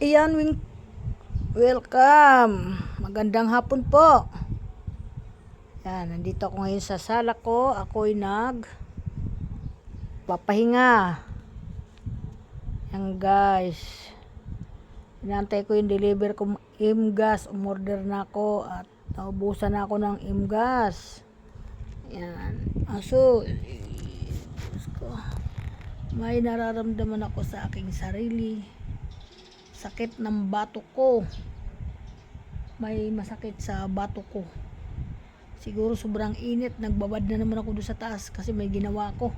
Iyan, welcome. Magandang hapon po. Yan, nandito ako ngayon sa sala ko. Ako'y papahinga. Yan guys. Inantay ko yung deliver ko imgas. Umorder na ako at naubusan na ako ng imgas. Yan. Aso, Diyos ko, may nararamdaman ako sa aking sarili. Sakit ng bato ko. May masakit sa bato ko. Siguro sobrang init. Nagbabad na naman ako doon sa taas kasi may ginawa ko.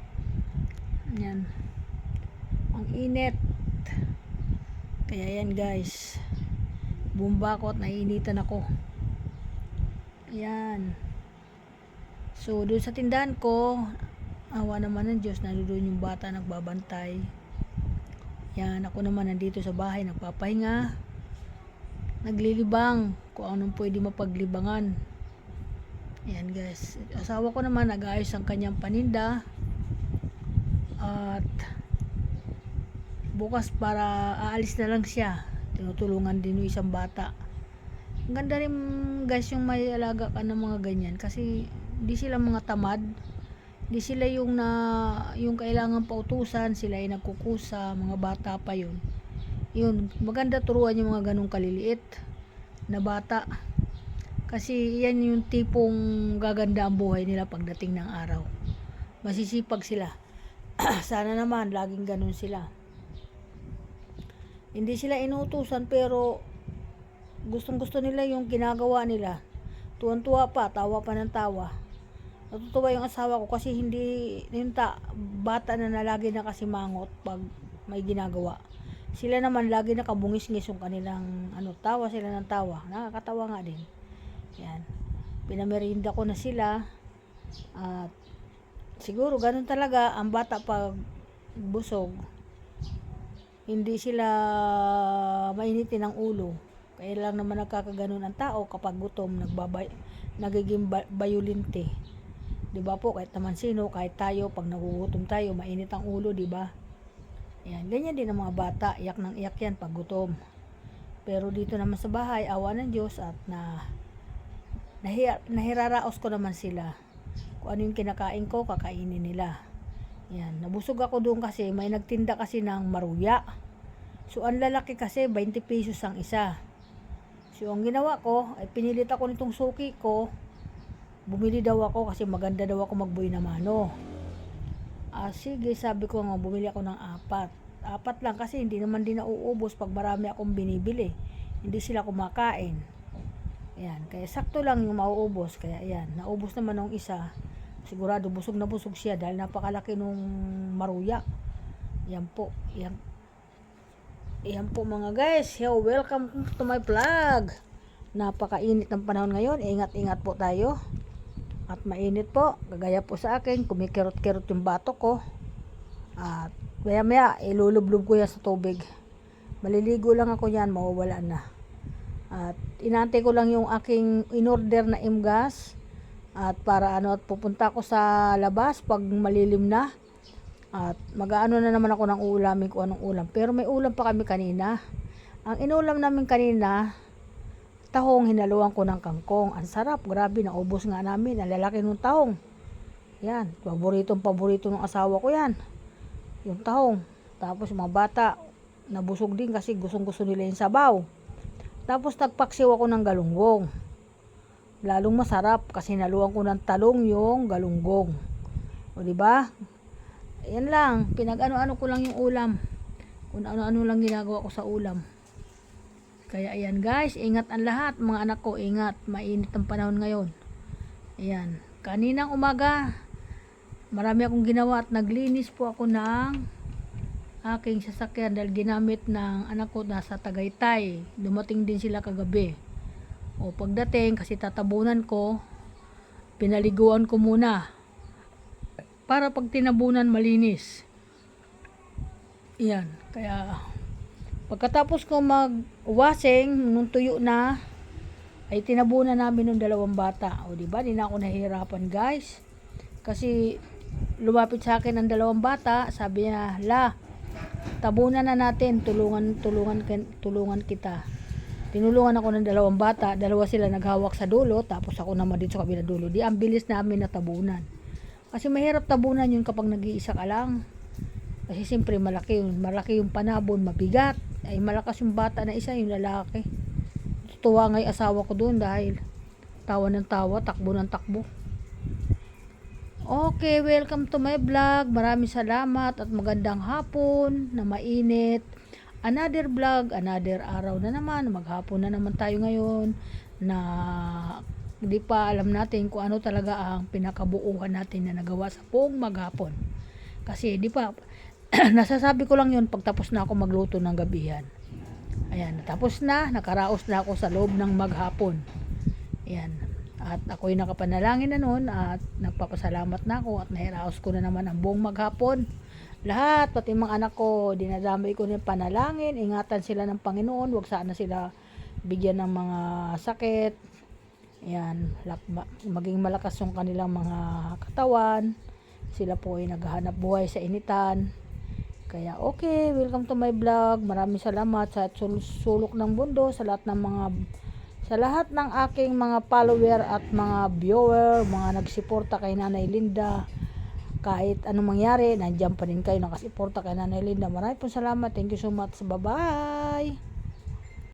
Yan. Ang init. Kaya yan guys. Bumba ko at naiinitan ako. Ayan. So doon sa tindahan ko, awa naman ng Diyos, nandoon yung bata nagbabantay. Yan, ako naman nandito sa bahay, nagpapahinga, naglilibang kung anong pwede mapaglibangan. Yan guys, asawa ko naman nag-ayos ang kanyang paninda at bukas para aalis na lang siya, tinutulungan din yung isang bata. Ang ganda rin guys yung may alaga ka ng mga ganyan kasi di sila mga tamad. Di sila yung kailangan pautusan, sila ay nagkukusa, mga bata pa yun. Yun, maganda turuan yung mga ganong kaliliit na bata. Kasi yan yung tipong gaganda ang buhay nila pagdating ng araw. Masisipag sila. Sana naman laging ganon sila. Hindi sila inutusan pero gustong gusto nila yung ginagawa nila. Tuwan-tuwa pa, tawa pa ng tawa. Natutuwa yung asawa ko kasi hindi yung bata na lagi na kasi mangot pag may ginagawa. Sila naman lagi nakabungis-ngis yung kanilang tawa sila ng tawa. Nakakatawa nga din. Yan. Pinamerinda ko na sila. At siguro ganun talaga ang bata pag busog. Hindi sila mainitin ng ulo. Kaya lang naman nagkakaganon ang tao kapag gutom, nagiging bayulinte. Diba po, kahit naman sino, kahit tayo, pag nagugutom tayo, mainit ang ulo, diba? Yan, ganyan din ang mga bata, iyak ng iyak yan pag gutom. Pero dito naman sa bahay, awa ng Diyos at nahiraraos ko naman sila. Kung ano yung kinakain ko, kakainin nila. Yan, nabusog ako doon kasi may nagtinda kasi ng maruya. So, ang lalaki kasi, 20 pesos ang isa. So, ang ginawa ko, ay pinilit ako nitong suki ko. Bumili daw ako kasi maganda daw ako magbuy na mano. Sige, sabi ko nga, bumili ako ng 4. 4 lang kasi hindi naman din nauubos pag marami akong binibili. Hindi sila kumakain. Ayan, kaya sakto lang yung mauubos. Kaya ayan, naubos naman ng isa. Sigurado busog na busog siya dahil napakalaki nung maruya. Yan po, yan po mga guys. Yo, welcome to my vlog. Napakainit ng panahon ngayon. Ingat-ingat po tayo. At mainit po, gagaya po sa akin, kumikirot-kirot yung bato ko. At maya ilulublob ko yan sa tubig. Maliligo lang ako yan, mawawala na. At inantay ko lang yung aking in-order na imgas. At para at pupunta ako sa labas pag malilim na. At mag-aano na naman ako ng ulamin kung anong ulam. Pero may ulam pa kami kanina. Ang inulam namin kanina, tahong, hinaluan ko ng kangkong. Ang sarap, grabe, naubos nga namin. Ang lalaki ng tahong. Yan, paborito ng asawa ko yan. Yung tahong. Tapos mga bata, nabusog din kasi gustong-gusto nila yung sabaw. Tapos nagpaksiw ako ng galunggong. Lalong masarap kasi naluan ko ng talong yung galunggong. O diba? Yan lang, pinag-ano-ano ko lang yung ulam. Kung ano-ano lang ginagawa ko sa ulam. Kaya ayan guys, ingat ang lahat, mga anak ko, ingat, mainit ang panahon ngayon. Ayan, kaninang umaga, marami akong ginawa at naglinis po ako ng aking sasakyan dahil ginamit ng anak ko nasa Tagaytay. Dumating din sila kagabi. O pagdating, kasi tatabunan ko, pinaliguan ko muna. Para pag tinabunan, malinis. Ayan, kaya pagkatapos ko mag-washing, nung tuyo na, ay tinabunan namin ng 2 bata. O diba, di na ako nahihirapan guys. Kasi lumapit sa akin ang 2 bata, sabi niya, tabunan na natin, tulungan kita. Tinulungan ako ng 2 bata, 2 sila naghawak sa dulo, tapos ako naman dito sa kabilang dulo. Di ang bilis namin na tabunan. Kasi mahirap tabunan yun kapag nag-iisa ka lang. Kasi siyempre malaki yung panabon, mabigat. Ay malakas yung bata na isa, yung lalaki. Tuwa nga yung asawa ko doon dahil tawa ng tawa, takbo ng takbo. Okay, welcome to my vlog. Maraming salamat at magandang hapon na mainit. Another vlog, another araw na naman. Maghapon na naman tayo ngayon na hindi pa alam natin kung ano talaga ang pinakabuuhan natin na nagawa sa buong maghapon. Kasi di pa, nasasabi ko lang yun pagtapos na ako magluto ng gabihan. Ayan, tapos na, nakaraos na ako sa loob ng maghapon. Ayan. At ako'y nakapanalangin na noon at nagpapasalamat na ako at nahiraos ko na naman ang buong maghapon. Lahat, pati mga anak ko, dinadamay ko ng panalangin, ingatan sila ng Panginoon, huwag sana sila bigyan ng mga sakit. Ayan, maging malakas yung kanilang mga katawan. Sila po ay naghahanap buhay sa initan. Kaya okay, welcome to my vlog. Maraming salamat sa sulok ng mundo, sa lahat ng aking mga follower at mga viewer, mga nagsuporta kay Nanay Linda. Kahit anong mangyari, nandiyan pa rin kayo nakasuporta kay Nanay Linda. Maraming po salamat. Thank you so much. Bye-bye.